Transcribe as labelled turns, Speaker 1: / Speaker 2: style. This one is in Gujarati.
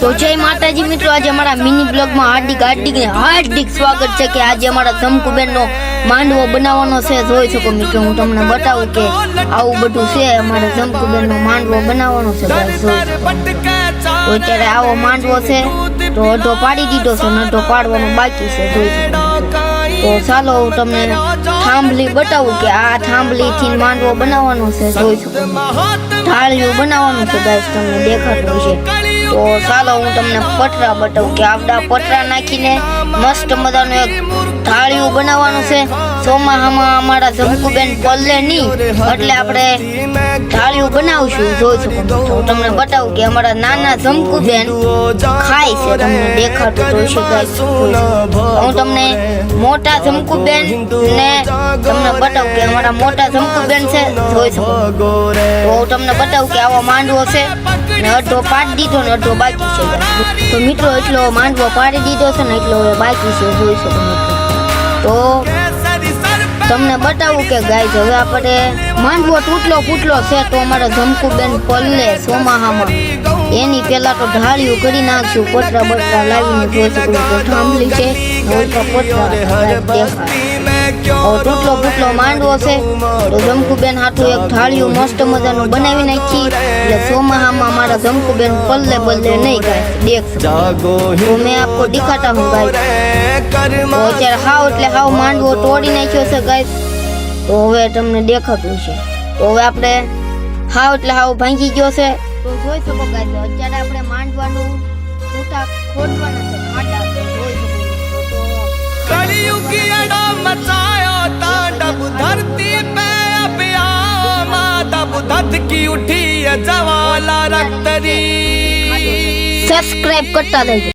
Speaker 1: तो जय माताजी मित्रों, आज हमारा मिनी ब्लॉग में हार्दिक स्वागत है कि आज हमारा शंकुबेन नो मांडवो बनावવાનો છે। જોઈ શકો મિત્રો, હું તમને બતાવું કે આવું બધું છે। અમારા શંકુબેન નો માંડવો બનાવવાનો છે ગાઈસ। તો અત્યારે આવો માંડવો છે, તો અડધો પાડી દીધો છે ને અડધો પાડવાનો બાકી છે। જોઈ શકો તો ચાલો હું તમને થાંભલી બતાવું કે આ થાંભલી થી માંડવો બનાવવાનો છે। જોઈ શકો ઢાળિયું બનાવવાનું છે ગાઈસ, તમને દેખાતું હશે। તો ચાલો હું તમને પટરા બતાવું કે આવડા પટરા નાખીને મસ્ત મજાનું એક ઢાળિયું બનાવવાનું છે। ચોમાહામાં અમારા શંકુબેન પલ્લે નહીં એટલે આપણે ઢાળિયું બનાવશું। જોઈ શકો તો તમને બતાવું કે અમારા નાના શંકુબેન ખાય છે, તમને દેખાતું તો હશે ગાઈસ। હું તમને મોટા શંકુબેન ને તમને બતાવું કે અમારા મોટા શંકુબેન છે। જોઈ શકો તો હું તમને બતાવું કે આવો માંડવો છે ને અડધો પાડી દીધો ને અડધો બાકી છે। તો મિત્રો એટલો માંડવો પાડી દીધો છે ને એટલો બાકી છે। જોઈ શકો મિત્રો, તો તમને બતાવું કે ગાઈસ હવે આપણે માંડવો તૂટલો ફૂટલો છે તો અમારા શંકુબેન પલ્લે ચોમાહામાં એની પેલા તો ઢાળિયું કરી નાખશું, પતરા બતરા લાવીને। જોઈ શકો તો થાંભલી છે તૂટલો ફૂટલો માંડવો છે તો શંકુબેન હાથું એક ઢાળિયું મસ્ત મજાનું બનાવી નાખી એટલે ચોમાહામાં અમારા શંકુબેન પલ્લે બલ્લે નહીં ગાઈસ, દેખ શકો। તો મેં આપકો દિખાતા હું ગાઈસ। તો અત્યારે હાવ એટલે હાવ માંડવો તોડી નાખ્યો છે ગાઈસ, તો હવે તમને દેખાતું છે। તો હવે આપણે હાવ એટલે હાવ ભાંગી ગયો છે। તો જોઈ શકો ગાઈસ અત્યારે આપણે માંડવાનું છૂટા ખોદવાના છે, ખાડા છે। જોઈ શકો
Speaker 2: कलियुग की अड़ा मचायो तांडव धरती पे अब माधव धत की उठी है जवाला रक्तरी।
Speaker 1: सब्सक्राइब करता रहिए।